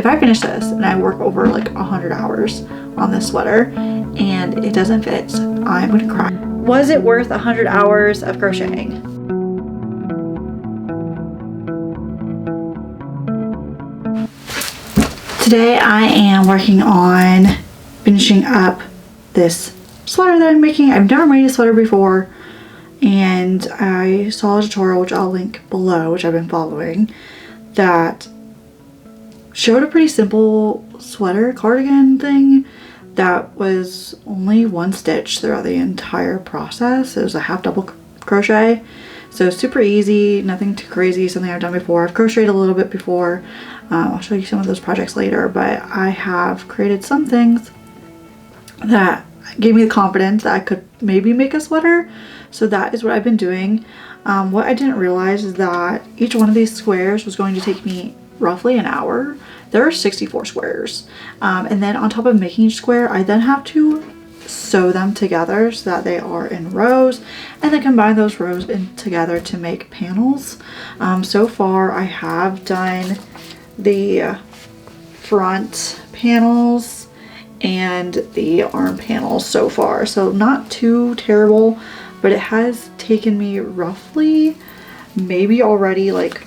if I finish this and I work over like 100 hours on this sweater and it doesn't fit, I'm gonna cry. Was it worth 100 hours of crocheting? Today I am working on finishing up this sweater that I'm making. I've never made a sweater before, and I saw a tutorial, which I'll link below, which I've been following, that showed a pretty simple sweater cardigan thing that was only one stitch throughout the entire process. It was a half double crochet, so super easy, nothing too crazy, something I've done before. I've crocheted a little bit before. I'll show you some of those projects later, but I have created some things that gave me the confidence that I could maybe make a sweater. So that is what I've been doing. What I didn't realize is that each one of these squares was going to take me roughly an hour. There are 64 squares. And then on top of making each square, I then have to sew them together so that they are in rows, and then combine those rows together to make panels. So far I have done the front panels and the arm panels so far, so not too terrible, but it has taken me roughly maybe already like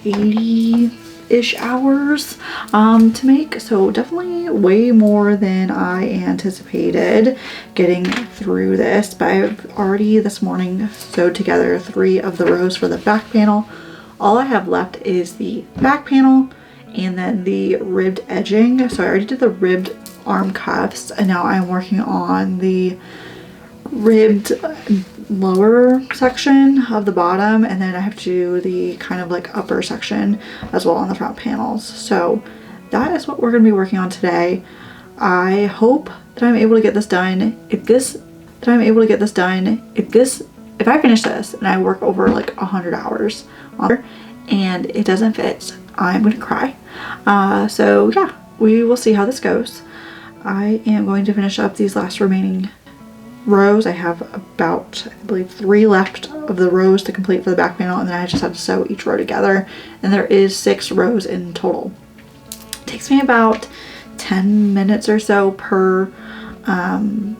80-ish hours to make, so definitely way more than I anticipated getting through this. But I've already this morning sewed together 3 of the rows for the back panel. All I have left is the back panel and then the ribbed edging. So I already did the ribbed arm cuffs, and now I'm working on the ribbed lower section of the bottom, and then I have to do the kind of like upper section as well on the front panels. So that is what we're going to be working on today. I hope that I'm able to get this done. If I finish this and I work over like 100 hours on and it doesn't fit, I'm gonna cry. So yeah, we will see how this goes. I am going to finish up these last remaining rows. I have about, I believe, 3 left of the rows to complete for the back panel, and then I just have to sew each row together, and there is 6 rows in total. It takes me about 10 minutes or so per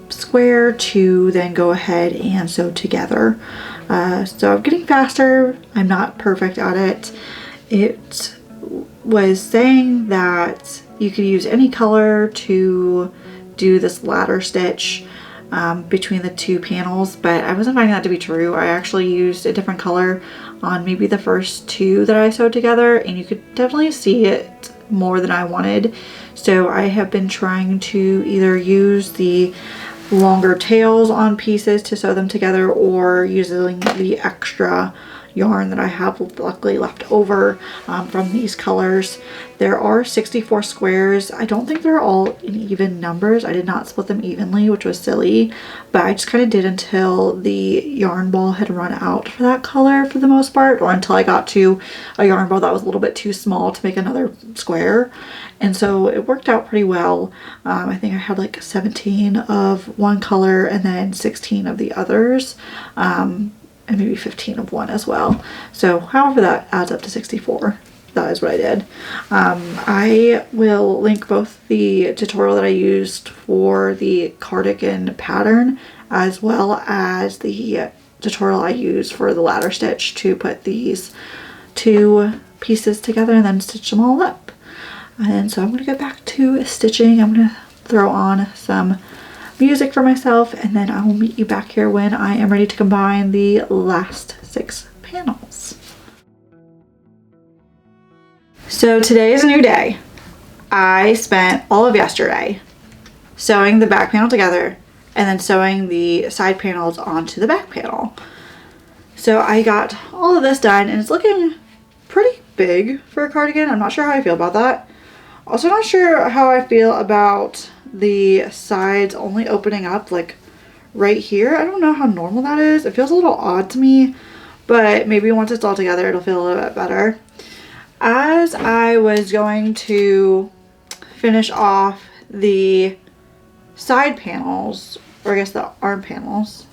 square to then go ahead and sew together. So I'm getting faster. I'm not perfect at it. It was saying that you could use any color to do this ladder stitch between the 2 panels, but I wasn't finding that to be true. I actually used a different color on maybe the first 2 that I sewed together, and you could definitely see it more than I wanted. So I have been trying to either use the longer tails on pieces to sew them together, or using the extra yarn that I have luckily left over from these colors. There are 64 squares. I don't think they're all in even numbers. I did not split them evenly, which was silly, but I just kind of did until the yarn ball had run out for that color for the most part, or until I got to a yarn ball that was a little bit too small to make another square. And so it worked out pretty well. I think I had like 17 of one color and then 16 of the others. And maybe 15 of one as well. So however that adds up to 64, that is what I did. I will link both the tutorial that I used for the cardigan pattern as well as the tutorial I used for the ladder stitch to put these 2 pieces together and then stitch them all up. And so I'm going to get back to stitching. I'm going to throw on some music for myself, and then I will meet you back here when I am ready to combine the last 6 panels. So today is a new day. I spent all of yesterday sewing the back panel together and then sewing the side panels onto the back panel. So I got all of this done, and it's looking pretty big for a cardigan. I'm not sure how I feel about that. Also not sure how I feel about the sides only opening up like right here. I don't know how normal that is. It feels a little odd to me, but maybe once it's all together it'll feel a little bit better. As I was going to finish off the side panels, or I guess the arm panels,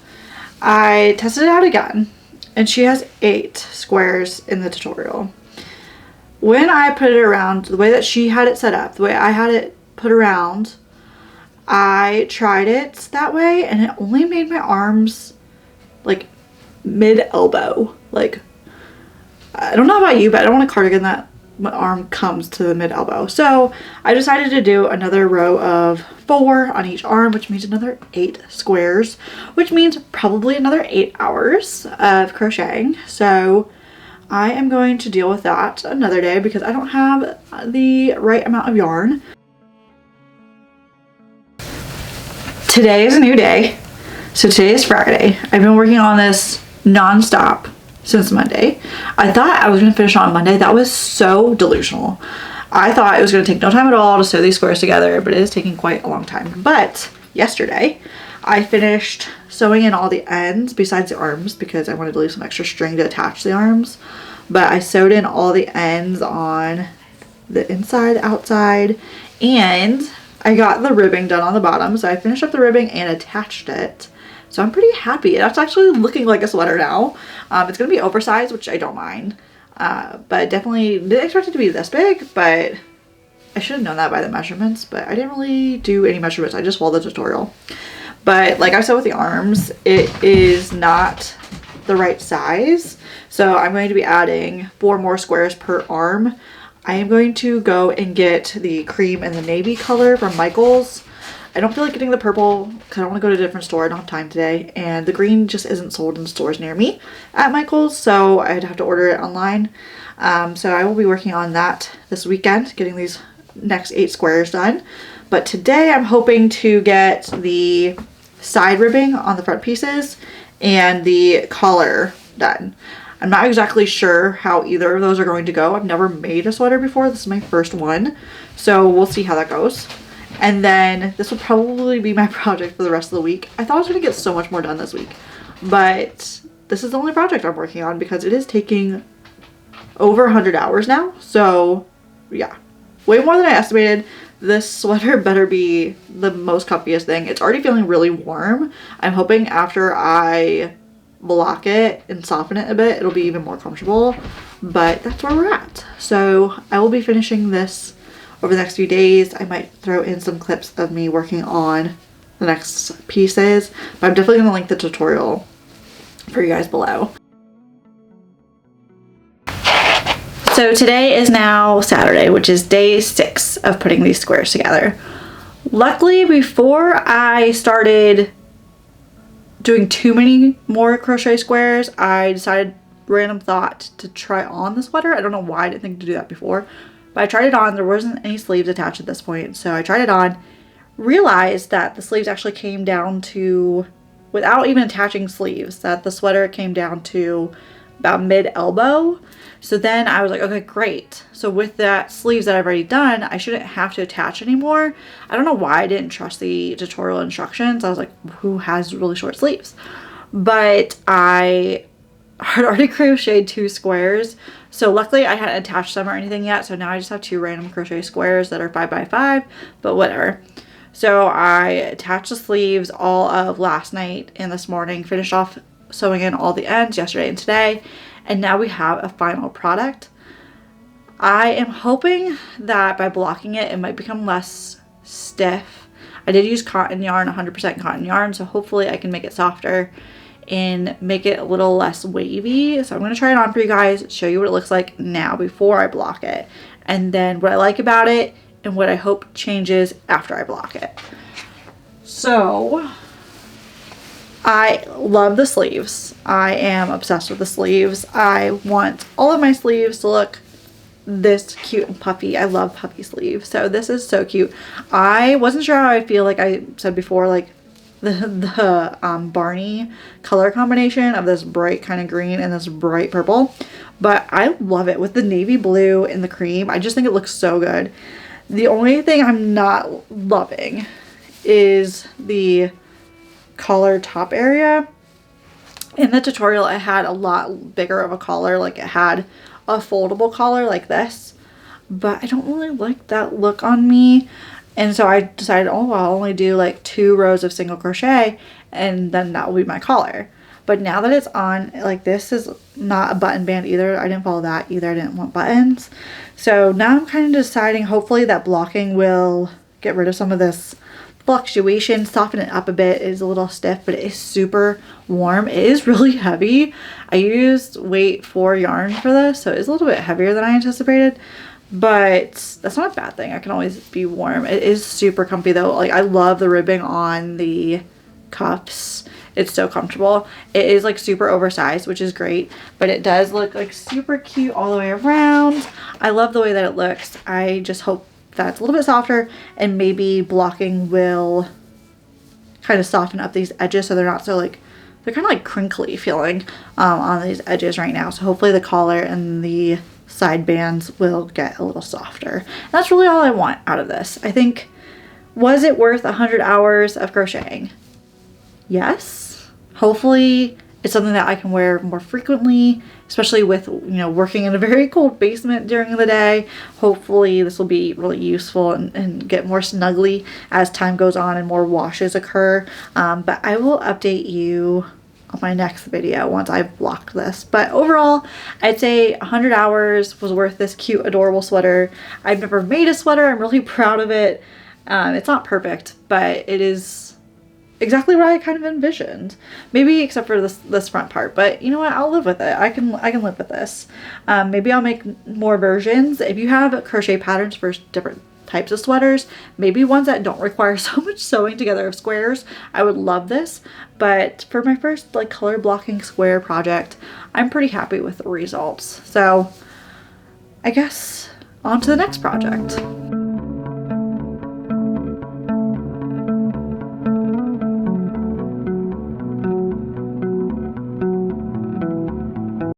I tested it out again, and she has 8 squares in the tutorial. when I put it around, the way that she had it set up, the way I had it put around, I tried it that way and it only made my arms like mid-elbow. Like, I don't know about you, but I don't want a cardigan that my arm comes to the mid-elbow. So I decided to do another row of 4 on each arm, which means another 8 squares, which means probably another 8 hours of crocheting. So I am going to deal with that another day because I don't have the right amount of yarn. Today is a new day. So today is Friday. I've been working on this non-stop since Monday. I thought I was going to finish on Monday. That was so delusional. I thought it was going to take no time at all to sew these squares together, but it is taking quite a long time. But yesterday I finished sewing in all the ends besides the arms because I wanted to leave some extra string to attach the arms. But I sewed in all the ends on the inside, outside, and I got the ribbing done on the bottom. So I finished up the ribbing and attached it. So I'm pretty happy. It's actually looking like a sweater now. It's going to be oversized, which I don't mind. But definitely didn't expect it to be this big, but I should have known that by the measurements, but I didn't really do any measurements. I just followed the tutorial. But like I said with the arms, it is not the right size. So I'm going to be adding 4 more squares per arm. I am going to go and get the cream and the navy color from Michael's. I don't feel like getting the purple because I want to go to a different store. I don't have time today. And the green just isn't sold in stores near me at Michael's. So I'd have to order it online. So I will be working on that this weekend, getting these next 8 squares done. But today I'm hoping to get the side ribbing on the front pieces and the collar done. I'm not exactly sure how either of those are going to go. I've never made a sweater before. This is my first one. So we'll see how that goes. And then this will probably be my project for the rest of the week. I thought I was going to get so much more done this week, but this is the only project I'm working on because it is taking over 100 hours now. So yeah, way more than I estimated. This sweater better be the most comfiest thing. It's already feeling really warm. I'm hoping after I block it and soften it a bit, it'll be even more comfortable, but that's where we're at. So I will be finishing this over the next few days. I might throw in some clips of me working on the next pieces, but I'm definitely going to link the tutorial for you guys below. So today is now Saturday, which is day 6 of putting these squares together. Luckily, before I started doing too many more crochet squares, I decided, random thought, to try on the sweater. I don't know why I didn't think to do that before. But I tried it on. There wasn't any sleeves attached at this point. So I tried it on, realized that the sleeves actually came down to, without even attaching sleeves, that the sweater came down to about mid-elbow. So then I was like, okay, great. So with that sleeves that I've already done, I shouldn't have to attach anymore. I don't know why I didn't trust the tutorial instructions. I was like, who has really short sleeves? But I had already crocheted 2 squares. So luckily I hadn't attached them or anything yet. So now I just have 2 random crochet squares that are 5 by 5, but whatever. So I attached the sleeves all of last night and this morning, finished off sewing in all the ends yesterday and today. And now we have a final product. I am hoping that by blocking it, it might become less stiff. I did use cotton yarn, 100% cotton yarn. So hopefully I can make it softer and make it a little less wavy. So I'm going to try it on for you guys, show you what it looks like now before I block it, and then what I like about it and what I hope changes after I block it. So I love the sleeves. I am obsessed with the sleeves. I want all of my sleeves to look this cute and puffy. I love puffy sleeves. So this is so cute. I wasn't sure how I feel, like I said before, like the Barney color combination of this bright kind of green and this bright purple, but I love it with the navy blue and the cream. I just think it looks so good. The only thing I'm not loving is the collar top area. In the tutorial it had a lot bigger of a collar, like it had a foldable collar like this, but I don't really like that look on me. And so I decided, oh, I'll only do like 2 rows of single crochet and then that will be my collar. but now that it's on, like, this is not a button band either. I didn't follow that either. I didn't want buttons. So now I'm kind of deciding, hopefully that blocking will get rid of some of this fluctuation, soften it up a bit. It is a little stiff, but it is super warm. It is really heavy. I used weight 4 yarn for this, so it's a little bit heavier than I anticipated, but that's not a bad thing. I can always be warm. It is super comfy though. Like, I love the ribbing on the cuffs. It's so comfortable. It is like super oversized, which is great, but it does look like super cute all the way around. I love the way that it looks. I just hope that's a little bit softer, and maybe blocking will kind of soften up these edges so they're not so like, they're kind of like crinkly feeling on these edges right now. So hopefully the collar and the side bands will get a little softer. And that's really all I want out of this. I think, was it worth 100 hours of crocheting? Yes. Hopefully it's something that I can wear more frequently, especially with, you know, working in a very cold basement during the day. Hopefully this will be really useful and get more snuggly as time goes on and more washes occur. But I will update you on my next video once I've blocked this. But overall, I'd say 100 hours was worth this cute, adorable sweater. I've never made a sweater. I'm really proud of it. It's not perfect, but it is exactly what I kind of envisioned. Maybe except for this front part, but you know what? I'll live with it. I can live with this. Maybe I'll make more versions. If you have crochet patterns for different types of sweaters, maybe ones that don't require so much sewing together of squares, I would love this. But for my first like color blocking square project, I'm pretty happy with the results. So I guess on to the next project.